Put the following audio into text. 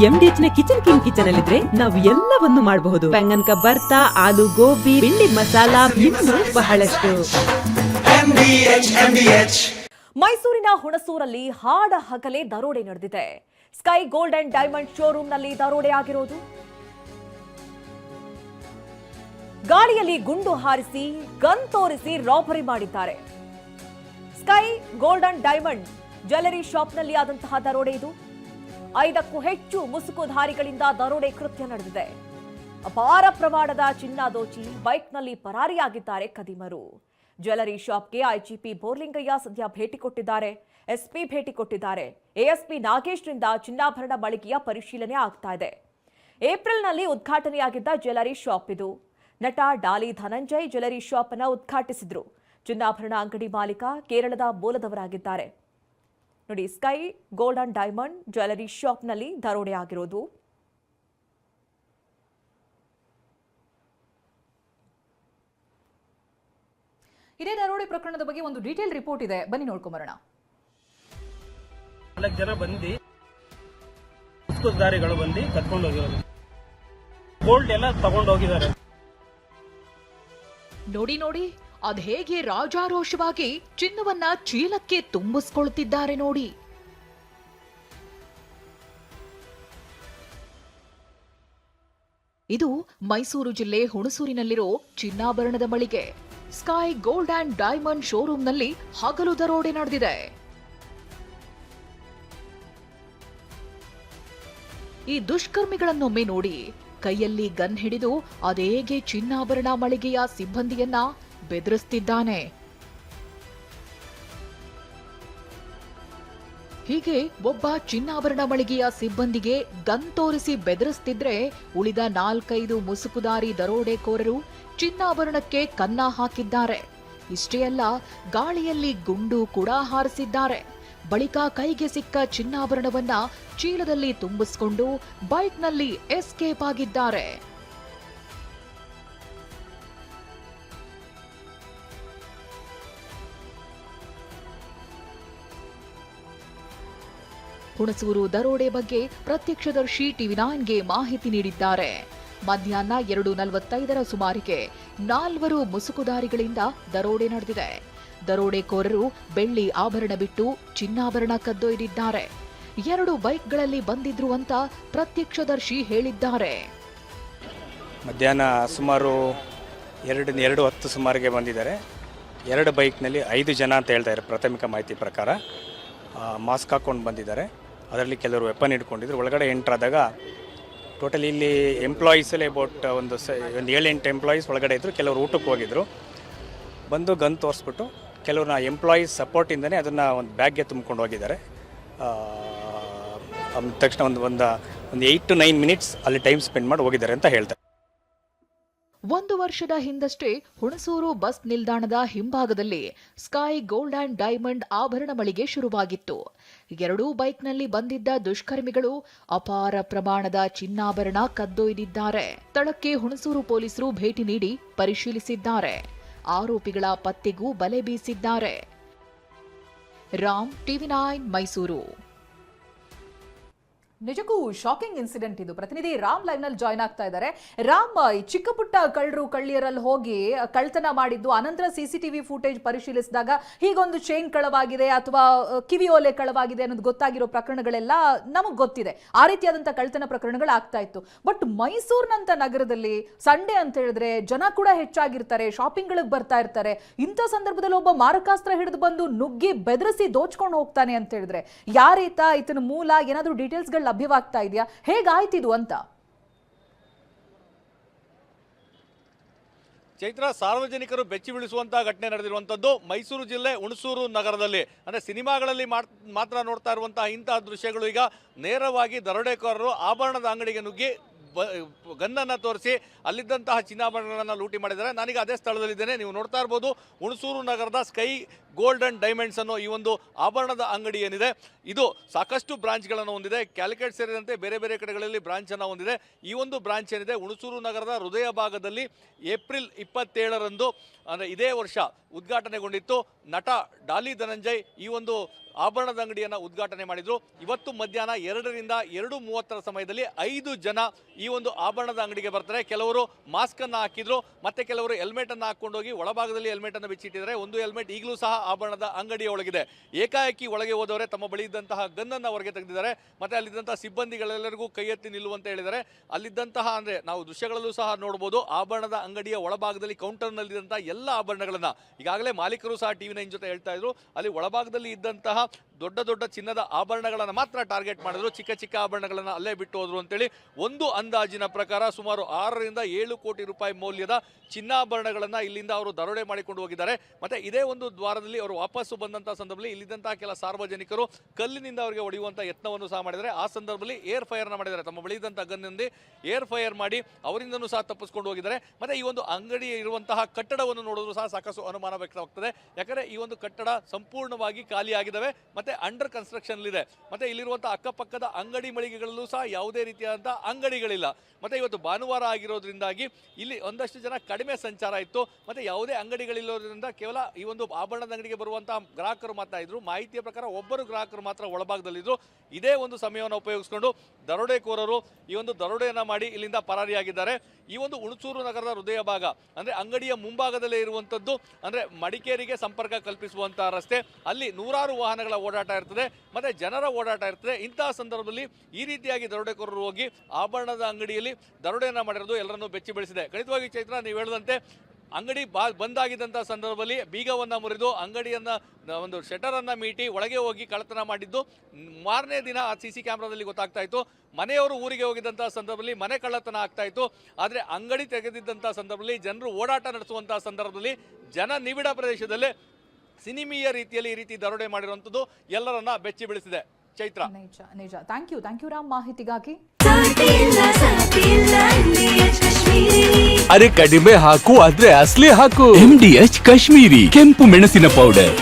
MDH ನ kitchen ಅಲ್ಲಿದ್ರೆ ನಾವು ಎಲ್ಲವನ್ನು ಮಾಡಬಹುದು. ಬೆಂಗನ್ ಕಾ ಭರ್ತಾ, ಆಲೂ ಗೋಬಿ, ಭಿಂಡಿ ಮಸಾಲಾ, ಇನ್ನೂ ಬಹಳಷ್ಟು. ಮೈಸೂರಿನ ಹುಣಸೂರಲ್ಲಿ ಹಾಡ ಹಗಲೇ ದರೋಡೆ ನಡೆದಿದೆ. ಸ್ಕೈ ಗೋಲ್ಡ್ ಅಂಡ್ ಡೈಮಂಡ್ ಶೋರೂಮ್ನಲ್ಲಿ ದರೋಡೆ ಆಗಿರೋದು. ಗಾಳಿಯಲ್ಲಿ ಗುಂಡು ಹಾರಿಸಿ ಗನ್ ತೋರಿಸಿ ರಾಬರಿ ಮಾಡಿದ್ದಾರೆ. Sky gold and diamond jewellery ಶಾಪ್ನಲ್ಲಿ ಆದಂತಹ ದರೋಡೆ ಇದು. 5ಕ್ಕೂ ಹೆಚ್ಚು ಮುಸುಕುಧಾರಿಗಳಿಂದ ದರೋಡೆ ಕೃತ್ಯ ನಡೆದಿದೆ. ಅಪಾರ ಪ್ರಮಾಣದ ಚಿನ್ನ ದೋಚಿ ಬೈಕ್ನಲ್ಲಿ ಪರಾರಿಯಾಗಿದ್ದಾರೆ ಕದಿಮರು. ಜ್ಯುವೆಲರಿ ಶಾಪ್ಗೆ ಐಜಿಪಿ ಬೋರ್ಲಿಂಗಯ್ಯ ಸದ್ಯ ಭೇಟಿ ಕೊಟ್ಟಿದ್ದಾರೆ. ಎಸ್ಪಿ ಭೇಟಿ ಕೊಟ್ಟಿದ್ದಾರೆ. ಎಎಸ್ಪಿ ನಾಗೇಶ್ರಿಂದ ಚಿನ್ನಾಭರಣ ಮಳಿಗೆಯ ಪರಿಶೀಲನೆ ಆಗ್ತಾ ಇದೆ. ಏಪ್ರಿಲ್ನಲ್ಲಿ ಉದ್ಘಾಟನೆಯಾಗಿದ್ದ ಜ್ಯುವೆಲರಿ ಶಾಪ್ ಇದು. ನಟ ಡಾಲಿ ಧನಂಜಯ್ ಜ್ಯುವೆಲರಿ ಶಾಪ್ ಅನ್ನು ಉದ್ಘಾಟಿಸಿದ್ರು. ಚಿನ್ನಾಭರಣ ಅಂಗಡಿ ಮಾಲೀಕ ಕೇರಳದ ಮೂಲದವರಾಗಿದ್ದಾರೆ. ನೋಡಿ, sky gold and diamond jewellery ಶಾಪ್ನಲ್ಲಿ ದರೋಡೆ ಆಗಿರೋದು. ಇದೇ ದರೋಡೆ ಪ್ರಕರಣದ ಬಗ್ಗೆ ಒಂದು ಡೀಟೇಲ್ ರಿಪೋರ್ಟ್ ಇದೆ, ಬನ್ನಿ ನೋಡ್ಕೊಂಬರೋಣ. 4 ಜನ ಬಂದು ಮುಸುಕುಧಾರಿಗಳು ಬಂದು ಕತ್ಕೊಂಡು ಹೋಗಿರೋದು. ಗೋಲ್ಡ್ ಎಲ್ಲ ತಗೊಂಡು ಹೋಗಿದ್ದಾರೆ. ನೋಡಿ ಅದ್ ಹೇಗೆ ರಾಜಾರೋಷವಾಗಿ ಚಿನ್ನವನ್ನ ಚೀಲಕ್ಕೆ ತುಂಬಿಸ್ಕೊಳ್ತಿದ್ದಾರೆ ನೋಡಿ. ಇದು ಮೈಸೂರು ಜಿಲ್ಲೆ ಹುಣಸೂರಿನಲ್ಲಿರೋ ಚಿನ್ನಾಭರಣದ ಮಳಿಗೆ ಸ್ಕೈ ಗೋಲ್ಡ್ ಅಂಡ್ ಡೈಮಂಡ್ ಶೋರೂಮ್ನಲ್ಲಿ ಹಗಲು ದರೋಡೆ ನಡೆದಿದೆ. ಈ ದುಷ್ಕರ್ಮಿಗಳನ್ನೊಮ್ಮೆ ನೋಡಿ. ಕೈಯಲ್ಲಿ ಗನ್ ಹಿಡಿದು ಅದೇಗೆ ಚಿನ್ನಾಭರಣ ಮಳಿಗೆಯ ಸಿಬ್ಬಂದಿಯನ್ನ ಬೆದರಿಸ್ತಿದ್ದಾನೆ. ಹೀಗೆ ಒಬ್ಬ ಚಿನ್ನಾಭರಣ ಮಳಿಗೆಯ ಸಿಬ್ಬಂದಿಗೆ ಗನ್ ತೋರಿಸಿ ಬೆದರಿಸ್ತಿದ್ರೆ, ಉಳಿದ 4-5 ಮುಸುಕುದಾರಿ ದರೋಡೆಕೋರರು ಚಿನ್ನಾಭರಣಕ್ಕೆ ಕನ್ನ ಹಾಕಿದ್ದಾರೆ. ಇಷ್ಟೇ ಅಲ್ಲ, ಗಾಳಿಯಲ್ಲಿ ಗುಂಡು ಕೂಡ ಹಾರಿಸಿದ್ದಾರೆ. ಬಳಿಕ ಕೈಗೆ ಸಿಕ್ಕ ಚಿನ್ನಾಭರಣವನ್ನ ಚೀಲದಲ್ಲಿ ತುಂಬಿಸಿಕೊಂಡು ಬೈಕ್ನಲ್ಲಿ ಎಸ್ಕೇಪ್ ಆಗಿದ್ದಾರೆ. ಹುಣಸೂರು ದರೋಡೆ ಬಗ್ಗೆ ಪ್ರತ್ಯಕ್ಷದರ್ಶಿ ಟಿವಿ9ಗೆ ಮಾಹಿತಿ ನೀಡಿದ್ದಾರೆ. ಮಧ್ಯಾಹ್ನ 2:45 ಸುಮಾರಿಗೆ 4 ಮುಸುಕುಧಾರಿಗಳಿಂದ ದರೋಡೆ ನಡೆದಿದೆ. ದರೋಡೆಕೋರರು ಬೆಳ್ಳಿ ಆಭರಣ ಬಿಟ್ಟು ಚಿನ್ನಾಭರಣ ಕದ್ದೊಯ್ದಿದ್ದಾರೆ. 2 ಬೈಕ್ಗಳಲ್ಲಿ ಬಂದಿದ್ರು ಅಂತ ಪ್ರತ್ಯಕ್ಷದರ್ಶಿ ಹೇಳಿದ್ದಾರೆ. ಮಧ್ಯಾಹ್ನ ಸುಮಾರು 2:10 ಸುಮಾರಿಗೆ ಬಂದಿದ್ದಾರೆ. 2 ಬೈಕ್ನಲ್ಲಿ 5 ಜನ ಅಂತ ಹೇಳ್ತಾ ಇದ್ದಾರೆ ಪ್ರಾಥಮಿಕ ಮಾಹಿತಿ ಪ್ರಕಾರ. ಮಾಸ್ಕ್ ಹಾಕೊಂಡು ಬಂದಿದ್ದಾರೆ. ಅದರಲ್ಲಿ ಕೆಲವರು ವೆಪನ್ ಇಟ್ಕೊಂಡಿದ್ರು. ಒಳಗಡೆ ಎಂಟ್ರಾದಾಗ ಟೋಟಲಿ ಇಲ್ಲಿ ಎಂಪ್ಲಾಯೀಸಲ್ಲಿ ಅಬೌಟ್ ಒಂದು 7-8 ಎಂಪ್ಲಾಯೀಸ್ ಒಳಗಡೆ ಇದ್ದರು. ಕೆಲವರು ಊಟಕ್ಕೆ ಹೋಗಿದ್ರು. ಬಂದು ಗನ್ ತೋರಿಸ್ಬಿಟ್ಟು ಕೆಲವ್ರನ್ನ ಎಂಪ್ಲಾಯೀಸ್ ಸಪೋರ್ಟಿಂದನೇ ಅದನ್ನು ಒಂದು ಬ್ಯಾಗ್ಗೆ ತುಂಬಿಕೊಂಡು ಹೋಗಿದ್ದಾರೆ. ತಕ್ಷಣ ಒಂದು 8 to 9 ಮಿನಿಟ್ಸ್ ಅಲ್ಲಿ ಟೈಮ್ ಸ್ಪೆಂಡ್ ಮಾಡಿ ಹೋಗಿದ್ದಾರೆ ಅಂತ ಹೇಳ್ತಾರೆ. 1 ವರ್ಷದ ಹಿಂದಷ್ಟೇ ಹುಣಸೂರು ಬಸ್ ನಿಲ್ದಾಣದ ಹಿಂಭಾಗದಲ್ಲಿ ಸ್ಕೈ ಗೋಲ್ಡ್ ಅಂಡ್ ಡೈಮಂಡ್ ಆಭರಣ ಮಳಿಗೆ ಶುರುವಾಗಿತ್ತು. 2 ಬೈಕ್ನಲ್ಲಿ ಬಂದಿದ್ದ ದುಷ್ಕರ್ಮಿಗಳು ಅಪಾರ ಪ್ರಮಾಣದ ಚಿನ್ನಾಭರಣ ಕದ್ದೊಯ್ದಿದ್ದಾರೆ. ಸ್ಥಳಕ್ಕೆ ಹುಣಸೂರು ಪೊಲೀಸರು ಭೇಟಿ ನೀಡಿ ಪರಿಶೀಲಿಸಿದ್ದಾರೆ. ಆರೋಪಿಗಳ ಪತ್ತೆಗೂ ಬಲೆ ಬೀಸಿದ್ದಾರೆ. ರಾಮ್, ಟಿವಿ9 ಮೈಸೂರು. ನಿಜಕ್ಕೂ ಶಾಕಿಂಗ್ ಇನ್ಸಿಡೆಂಟ್ ಇದು. ಪ್ರತಿನಿಧಿ ರಾಮ್ ಲೈವ್ ನಲ್ಲಿ ಜಾಯ್ನ್ ಆಗ್ತಾ ಇದ್ದಾರೆ. ರಾಮ್, ಈ ಚಿಕ್ಕ ಪುಟ್ಟ ಕಳ್ಳಿಯರಲ್ಲಿ ಹೋಗಿ ಕಳ್ತನ ಮಾಡಿದ್ದು ಅನಂತರ ಸಿಸಿಟಿವಿ ಫುಟೇಜ್ ಪರಿಶೀಲಿಸಿದಾಗ ಹೀಗೊಂದು ಚೈನ್ ಕಳವಾಗಿದೆ ಅಥವಾ ಕಿವಿಯೋಲೆ ಕಳವಾಗಿದೆ ಅನ್ನೋದು ಗೊತ್ತಾಗಿರೋ ಪ್ರಕರಣಗಳೆಲ್ಲ ನಮಗ್ ಗೊತ್ತಿದೆ. ಆ ರೀತಿಯಾದಂತಹ ಕಳ್ತನ ಪ್ರಕರಣಗಳು ಆಗ್ತಾ ಇತ್ತು. ಬಟ್ ಮೈಸೂರಿನಂತ ನಗರದಲ್ಲಿ ಸಂಡೇ ಅಂತ ಹೇಳಿದ್ರೆ ಜನ ಕೂಡ ಹೆಚ್ಚಾಗಿರ್ತಾರೆ, ಶಾಪಿಂಗ್ ಗಳಿಗೆ ಬರ್ತಾ ಇರ್ತಾರೆ. ಇಂಥ ಸಂದರ್ಭದಲ್ಲಿ ಒಬ್ಬ ಮಾರಕಾಸ್ತ್ರ ಹಿಡಿದು ಬಂದು ನುಗ್ಗಿ ಬೆದರಿಸಿ ದೋಚ್ಕೊಂಡು ಹೋಗ್ತಾನೆ ಅಂತ ಹೇಳಿದ್ರೆ ಯಾರೀತ, ಈತನ ಮೂಲ, ಏನಾದ್ರೂ ಡೀಟೇಲ್ಸ್ ಗಳು ಲಭ್ಯವಾಗ್ತಾ ಇದೆಯಾ? ಹೇಗಾಯ್ತಿದು ಅಂತ? ಚೈತ್ರ, ಸಾರ್ವಜನಿಕರು ಬೆಚ್ಚಿ ಬೀಳಿಸುವಂತಹ ಘಟನೆ ನಡೆದಿರುವಂತದ್ದು ಮೈಸೂರು ಜಿಲ್ಲೆ ಹುಣಸೂರು ನಗರದಲ್ಲಿ. ಅಂದ್ರೆ ಸಿನಿಮಾಗಳಲ್ಲಿ ಮಾತ್ರ ನೋಡ್ತಾ ಇರುವಂತಹ ಇಂತಹ ದೃಶ್ಯಗಳು ಈಗ ನೇರವಾಗಿ ದರೋಡೆಕೋರರು ಆಭರಣದ ಅಂಗಡಿಗೆ ನುಗ್ಗಿ ಗನ್ನನ್ನು ತೋರಿಸಿ ಅಲ್ಲಿದ್ದಂತಹ ಚಿನ್ನಾಭರಣಗಳನ್ನು ಲೂಟಿ ಮಾಡಿದ್ದಾರೆ. ನಾನೀಗ ಅದೇ ಸ್ಥಳದಲ್ಲಿದ್ದೇನೆ. ನೀವು ನೋಡ್ತಾ ಇರ್ಬೋದು, ಹುಣಸೂರು ನಗರದ ಸ್ಕೈ ಗೋಲ್ಡ್ ಅಂಡ್ ಡೈಮಂಡ್ಸ್ ಅನ್ನೋ ಈ ಒಂದು ಆಭರಣದ ಅಂಗಡಿ ಏನಿದೆ, ಇದು ಸಾಕಷ್ಟು ಬ್ರಾಂಚ್ಗಳನ್ನು ಹೊಂದಿದೆ. ಕ್ಯಾಲಿಕಟ್ ಸೇರಿದಂತೆ ಬೇರೆ ಬೇರೆ ಕಡೆಗಳಲ್ಲಿ ಬ್ರಾಂಚನ್ನು ಹೊಂದಿದೆ. ಈ ಒಂದು ಬ್ರಾಂಚ್ ಏನಿದೆ ಹುಣಸೂರು ನಗರದ ಹೃದಯ ಭಾಗದಲ್ಲಿ ಏಪ್ರಿಲ್ 27ರಂದು ಅಂದರೆ ಇದೇ ವರ್ಷ ಉದ್ಘಾಟನೆಗೊಂಡಿತ್ತು. ನಟ ಡಾಲಿ ಧನಂಜಯ್ ಈ ಒಂದು ಆಭರಣದ ಅಂಗಡಿಯನ್ನು ಉದ್ಘಾಟನೆ ಮಾಡಿದ್ರು. ಇವತ್ತು ಮಧ್ಯಾಹ್ನ 2ರಿಂದ 2:30 ಸಮಯದಲ್ಲಿ 5 ಜನ ಈ ಒಂದು ಆಭರಣದ ಅಂಗಡಿಗೆ ಬರ್ತಾರೆ. ಕೆಲವರು ಮಾಸ್ಕ್ ಅನ್ನು ಹಾಕಿದ್ರು, ಮತ್ತೆ ಕೆಲವರು ಹೆಲ್ಮೆಟ್ ಅನ್ನು ಹಾಕೊಂಡು ಹೋಗಿ ಒಳಭಾಗದಲ್ಲಿ ಹೆಲ್ಮೆಟ್ ಅನ್ನು ಬಿಚ್ಚಿಟ್ಟಿದ್ದಾರೆ. ಒಂದು ಹೆಲ್ಮೆಟ್ ಈಗಲೂ ಸಹ ಆಭರಣದ ಅಂಗಡಿಯ ಒಳಗಿದೆ. ಏಕಾಏಕಿ ಒಳಗೆ ಹೋದವರೇ ತಮ್ಮ ಬಳಿ ಇದ್ದಂತಹ ಗನ್ ಅನ್ನು ಹೊರಗೆ ತೆಗೆದಿದ್ದಾರೆ. ಮತ್ತೆ ಅಲ್ಲಿದ್ದಂತಹ ಸಿಬ್ಬಂದಿಗಳೆಲ್ಲರಿಗೂ ಕೈ ಎತ್ತಿ ನಿಲ್ಲುವಂತ ಹೇಳಿದ್ದಾರೆ. ಅಲ್ಲಿದ್ದಂತಹ ಅಂದ್ರೆ ನಾವು ದೃಶ್ಯಗಳಲ್ಲೂ ಸಹ ನೋಡಬಹುದು, ಆಭರಣದ ಅಂಗಡಿಯ ಒಳಭಾಗದಲ್ಲಿ ಕೌಂಟರ್ ನಲ್ಲಿದ್ದಂತಹ ಎಲ್ಲ ಆಭರಣಗಳನ್ನ ಈಗಾಗಲೇ ಮಾಲೀಕರು ಸಹ TV9 ಜೊತೆ ಹೇಳ್ತಾ ಇದ್ರು. ಅಲ್ಲಿ ಒಳಭಾಗದಲ್ಲಿ ಇದ್ದಂತಹ ದೊಡ್ಡ ದೊಡ್ಡ ಚಿನ್ನದ ಆಭರಣಗಳನ್ನು ಮಾತ್ರ ಟಾರ್ಗೆಟ್ ಮಾಡಿದ್ರು, ಚಿಕ್ಕ ಚಿಕ್ಕ ಆಭರಣಗಳನ್ನು ಅಲ್ಲೇ ಬಿಟ್ಟು ಹೋದ್ರು ಅಂತೇಳಿ ಒಂದು ಅಂದಾಜಿನ ಪ್ರಕಾರ ಸುಮಾರು 6ರಿಂದ 7 ಕೋಟಿ ರೂಪಾಯಿ ಮೌಲ್ಯದ ಚಿನ್ನಾಭರಣಗಳನ್ನು ಇಲ್ಲಿಂದ ಅವರು ದರೋಡೆ ಮಾಡಿಕೊಂಡು ಹೋಗಿದ್ದಾರೆ. ಮತ್ತೆ ಇದೇ ಒಂದು ದ್ವಾರದಲ್ಲಿ ಅವರು ವಾಪಸ್ಸು ಬಂದಂತಹ ಸಂದರ್ಭದಲ್ಲಿ ಇಲ್ಲಿದ್ದಂತಹ ಕೆಲ ಸಾರ್ವಜನಿಕರು ಕಲ್ಲಿನಿಂದ ಅವರಿಗೆ ಹೊಡೆಯುವಂತಹ ಯತ್ನವನ್ನು ಸಹ ಮಾಡಿದ್ದಾರೆ. ಆ ಸಂದರ್ಭದಲ್ಲಿ ಏರ್ ಫೈರ್ ನ ಮಾಡಿದ್ದಾರೆ. ತಮ್ಮ ಬಳಿ ಇದ್ದಂತಹ ಗನ್ನಿಂದ ಏರ್ ಫೈರ್ ಮಾಡಿ ಅವರಿಂದನೂ ಸಹ ತಪ್ಪಿಸ್ಕೊಂಡು ಹೋಗಿದ್ದಾರೆ. ಮತ್ತೆ ಈ ಒಂದು ಅಂಗಡಿ ಇರುವಂತಹ ಕಟ್ಟಡವನ್ನು ನೋಡಿದ್ರು ಸಹ ಸಾಕಷ್ಟು ಅನುಮಾನ ವ್ಯಕ್ತವಾಗ್ತದೆ. ಯಾಕಂದ್ರೆ ಈ ಒಂದು ಕಟ್ಟಡ ಸಂಪೂರ್ಣವಾಗಿ ಖಾಲಿಯಾಗಿದ್ದಾವೆ, ಮತ್ತೆ ಅಂಡರ್ ಕನ್ಸ್ಟ್ರಕ್ಷನ್ ಇದೆ. ಮತ್ತೆ ಇಲ್ಲಿರುವಂತಹ ಅಕ್ಕಪಕ್ಕದ ಅಂಗಡಿ ಮಳಿಗೆಗಳಲ್ಲೂ ಸಹ ಯಾವುದೇ ರೀತಿಯಾದಂತಹ ಅಂಗಡಿಗಳಿಲ್ಲ. ಮತ್ತೆ ಇವತ್ತು ಭಾನುವಾರ ಆಗಿರೋದ್ರಿಂದಾಗಿ ಇಲ್ಲಿ ಒಂದಷ್ಟು ಜನ ಕಡಿಮೆ ಸಂಚಾರ ಇತ್ತು. ಮತ್ತೆ ಯಾವುದೇ ಅಂಗಡಿಗಳಿಲ್ಲೋದ್ರಿಂದ ಕೇವಲ ಈ ಒಂದು ಆಭರಣದ ಅಂಗಡಿಗೆ ಬರುವಂತಹ ಗ್ರಾಹಕರು ಮಾತ್ರ ಇದ್ರು. ಮಾಹಿತಿಯ ಪ್ರಕಾರ ಒಬ್ಬರು ಗ್ರಾಹಕರು ಮಾತ್ರ ಒಳಭಾಗದಲ್ಲಿದ್ರು. ಇದೇ ಒಂದು ಸಮಯವನ್ನು ಉಪಯೋಗಿಸಿಕೊಂಡು ದರೋಡೆಕೋರರು ಈ ಒಂದು ದರೋಡೆಯನ್ನ ಮಾಡಿ ಇಲ್ಲಿಂದ ಪರಾರಿಯಾಗಿದ್ದಾರೆ. ಈ ಒಂದು ಹುಣಸೂರು ನಗರದ ಹೃದಯ ಭಾಗ ಅಂದ್ರೆ ಅಂಗಡಿಯ ಮುಂಭಾಗದಲ್ಲೇ ಇರುವಂತದ್ದು, ಅಂದ್ರೆ ಮಡಿಕೇರಿಗೆ ಸಂಪರ್ಕ ಕಲ್ಪಿಸುವಂತಹ ರಸ್ತೆ. ಅಲ್ಲಿ ನೂರಾರು ವಾಹನಗಳ ಓಡಾಟ ಇರ್ತದೆ, ಮತ್ತೆ ಜನರ ಓಡಾಟ ಇರ್ತದೆ. ಇಂತಹ ಸಂದರ್ಭದಲ್ಲಿ ಈ ರೀತಿಯಾಗಿ ದರೋಡೆಕೋರರು ಹೋಗಿ ಆಭರಣದ ಅಂಗಡಿಯಲ್ಲಿ ದರೋಡೆಯನ್ನ ಮಾಡಿರೋದು ಎಲ್ಲರನ್ನೂ ಬೆಚ್ಚಿ ಬೀಳಿಸಿದೆ. ಖಂಡಿತವಾಗಿ ಚೈತ್ರ, ನೀವು ಹೇಳಿದಂತೆ ಅಂಗಡಿ ಬಂದಾಗಿದ್ದಂತಹ ಸಂದರ್ಭದಲ್ಲಿ ಬೀಗವನ್ನ ಮುರಿದು ಅಂಗಡಿಯನ್ನ ಒಂದು ಶಟರ್ ಅನ್ನ ಮೀಟಿ ಒಳಗೆ ಹೋಗಿ ಕಳ್ಳತನ ಮಾಡಿದ್ದು ಮಾರನೇ ದಿನ CC ಕ್ಯಾಮೆರಾದಲ್ಲಿ ಗೊತ್ತಾಗ್ತಾ ಇತ್ತು. ಮನೆಯವರು ಊರಿಗೆ ಹೋಗಿದ್ದಂತಹ ಸಂದರ್ಭದಲ್ಲಿ ಮನೆ ಕಳ್ಳತನ ಆಗ್ತಾ ಇತ್ತು. ಆದ್ರೆ ಅಂಗಡಿ ತೆಗೆದಿದ್ದಂತಹ ಸಂದರ್ಭದಲ್ಲಿ ಜನರು ಓಡಾಟ ನಡೆಸುವಂತಹ ಸಂದರ್ಭದಲ್ಲಿ ಜನ ನಿಬಿಡ ಪ್ರದೇಶದಲ್ಲೇ ಸಿನಿಮೀಯ ರೀತಿಯಲ್ಲಿ ಈ ರೀತಿ ದರೋಡೆ ಮಾಡಿರುವಂತದ್ದು ಎಲ್ಲರನ್ನ ಬೆಚ್ಚಿ ಬೀಳಿಸಿದೆ. ಚೈತ್ರ, ನಿಜ ನಿಜ. ಥ್ಯಾಂಕ್ ಯು ರಾಮ್ ಮಾಹಿತಿಗಾಗಿ. ಅರೆ ಕಡಿಮೆ ಹಾಕು ಆದ್ರೆ ಅಸ್ಲಿ ಹಾಕು. MDH ಕಾಶ್ಮೀರಿ ಕೆಂಪು ಮೆಣಸಿನ ಪೌಡರ್.